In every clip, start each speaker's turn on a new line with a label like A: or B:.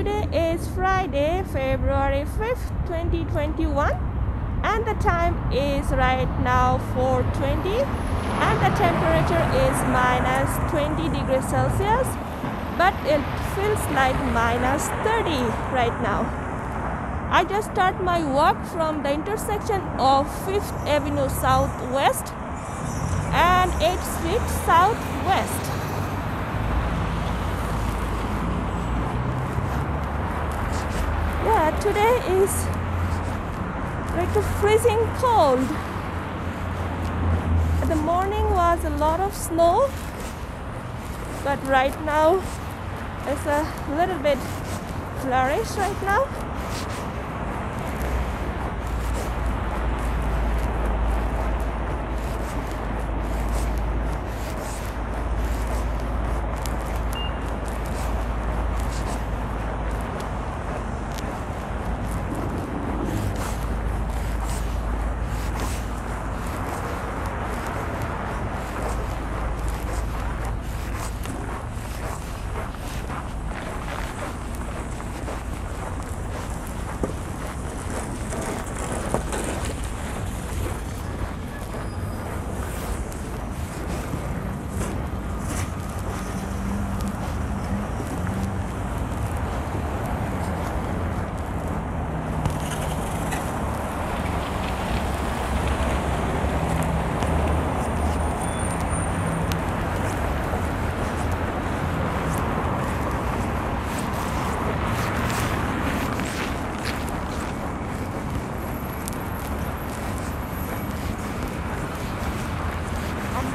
A: Today is Friday, February 5th, 2021, and the time is right now 4:20, and the temperature is minus 20 degrees Celsius, but it feels like minus 30 right now. I just start my walk from the intersection of 5th Avenue Southwest and 8th Street Southwest. Yeah, today is like a freezing cold. The morning was a lot of snow, but right now it's a little bit flurrish right now.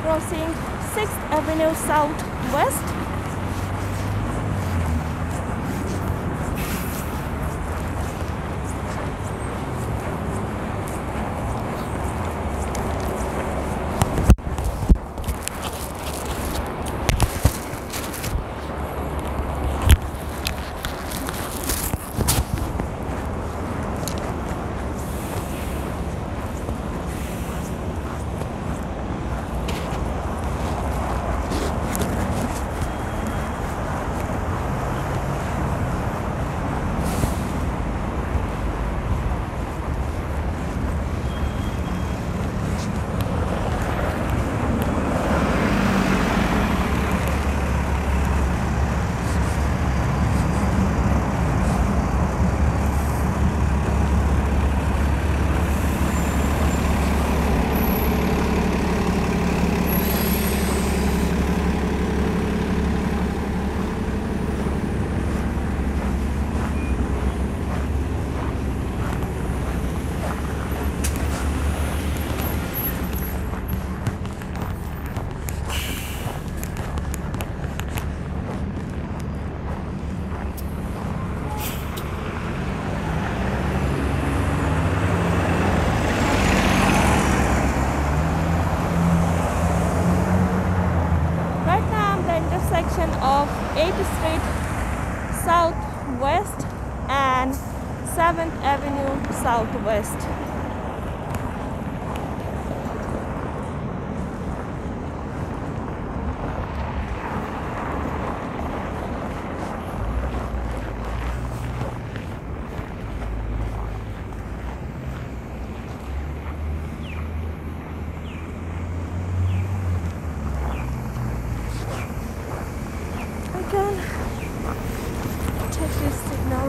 A: Crossing 6th Avenue Southwest. Intersection of 8th Street Southwest and 7th Avenue Southwest. Check this signal.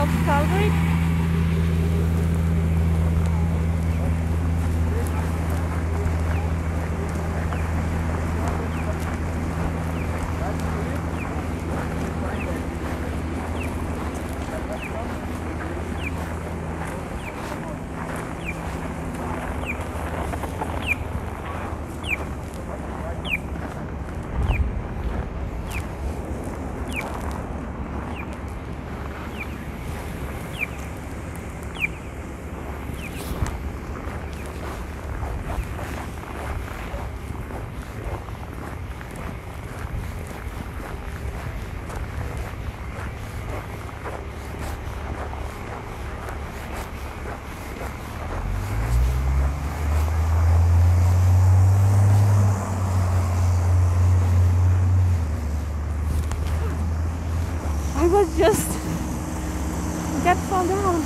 A: of Calgary. I was just get fall down.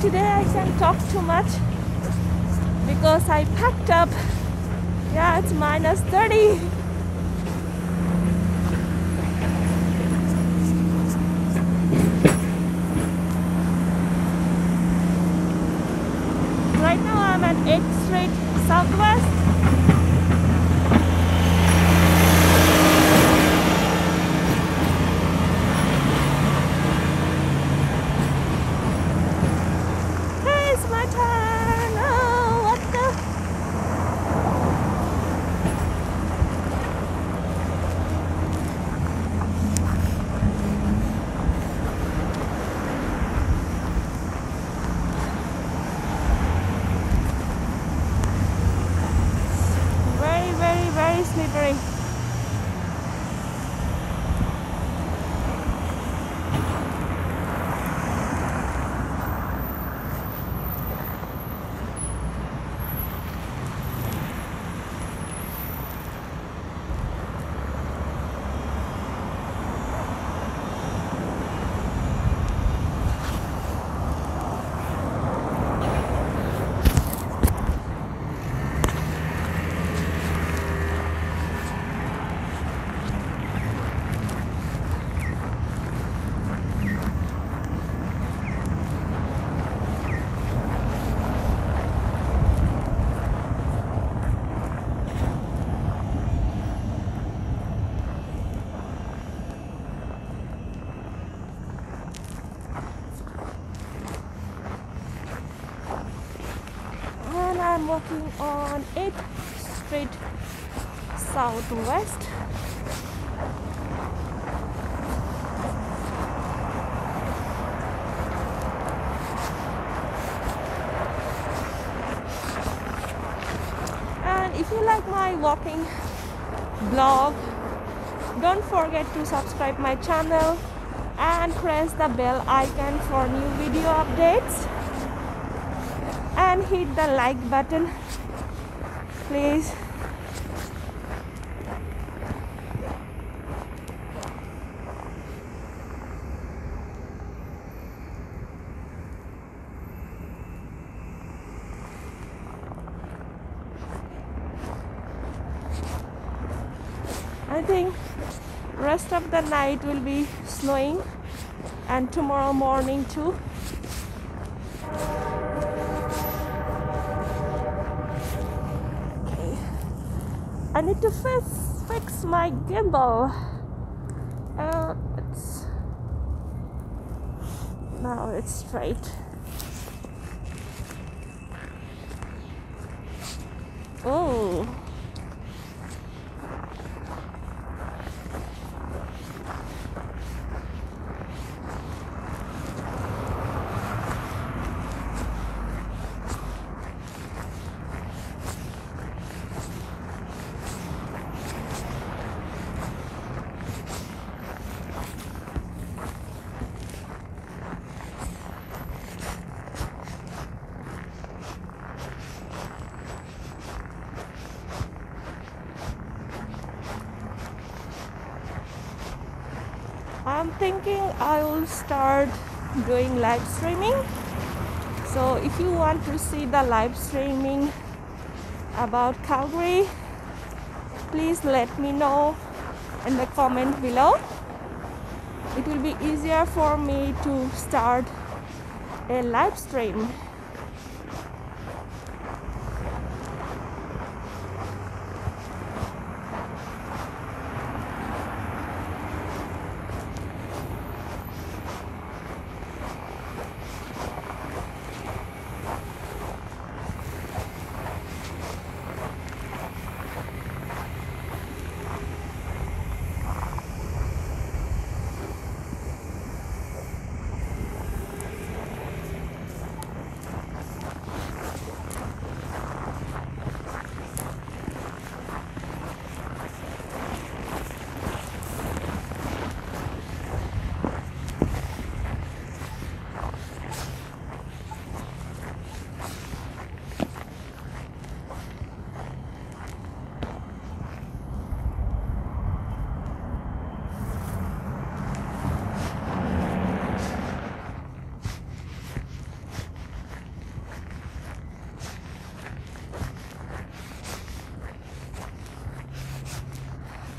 A: Today I can't talk too much because I packed up. Yeah, it's -30. Right now I'm at 8th Street Southwest. My turn. Oh, what the? Very, very, very slippery. I'm walking on 8th Street Southwest. And if you like my walking blog, don't forget to subscribe my channel and press the bell icon for new video updates. And hit the like button, please. I think rest of the night will be snowing and tomorrow morning too. I need to fix my gimbal. Now it's straight. Oh. I'm thinking I will start doing live streaming. So if you want to see the live streaming about Calgary, please let me know in the comment below. It will be easier for me to start a live stream.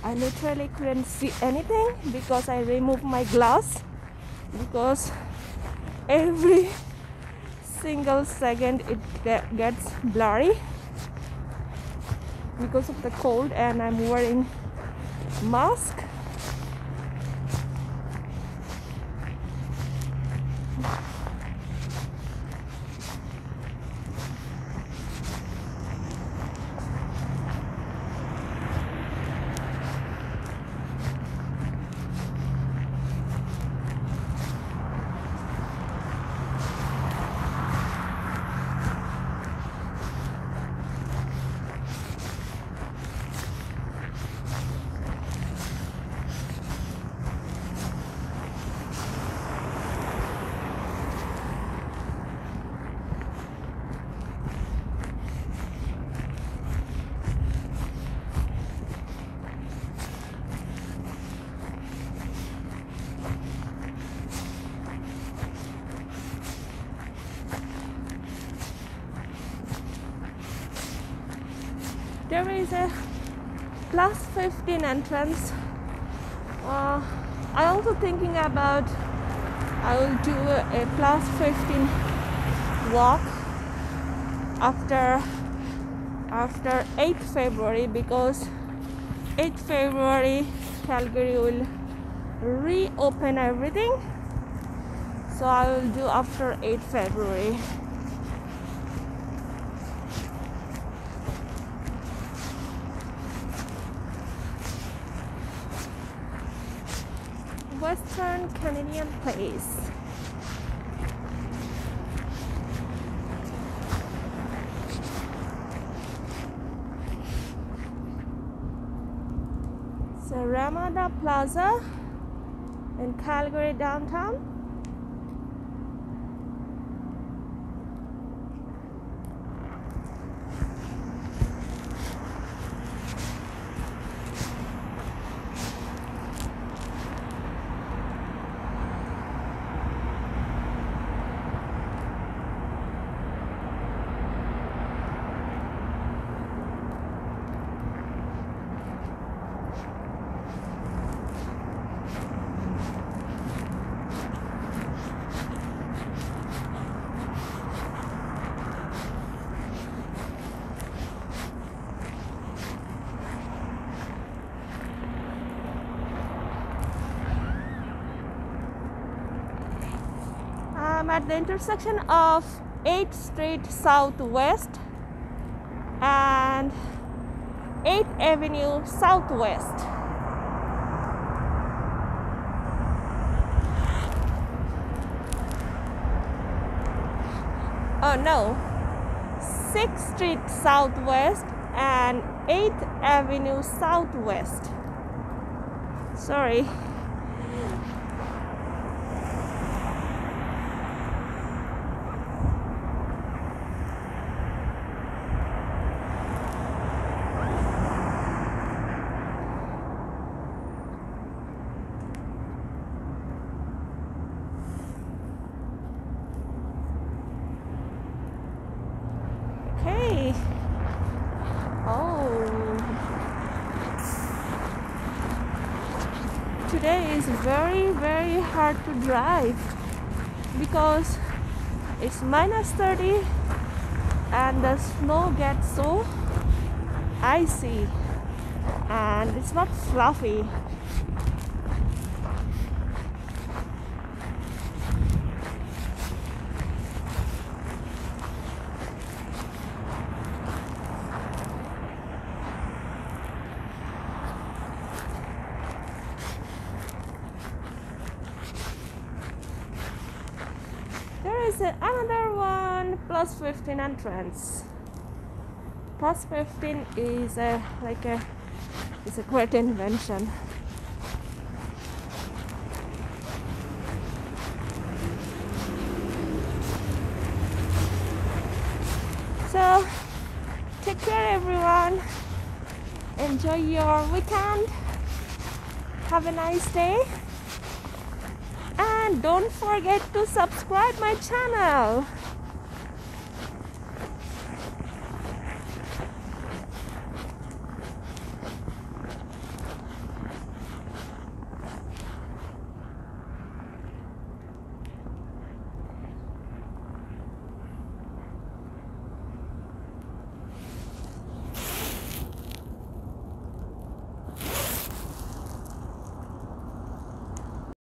A: I literally couldn't see anything because I removed my glass, because every single second it gets blurry because of the cold, and I'm wearing mask. There is a plus 15 entrance. I also thinking about I will do a plus 15 walk after 8th February, because 8th February Calgary will reopen everything. So I will do after 8th February. Western Canadian Place. So Ramada Plaza in Calgary downtown. I'm at the intersection of 8th Street Southwest and 8th Avenue Southwest. Oh no, 6th Street Southwest and 8th Avenue Southwest. Sorry. Okay. Oh. Today is very hard to drive because it's -30 and the snow gets so icy and it's not fluffy. There is another one, +15 entrance. +15 is it's a great invention. So take care everyone. Enjoy your weekend. Have a nice day. And don't forget to subscribe my channel.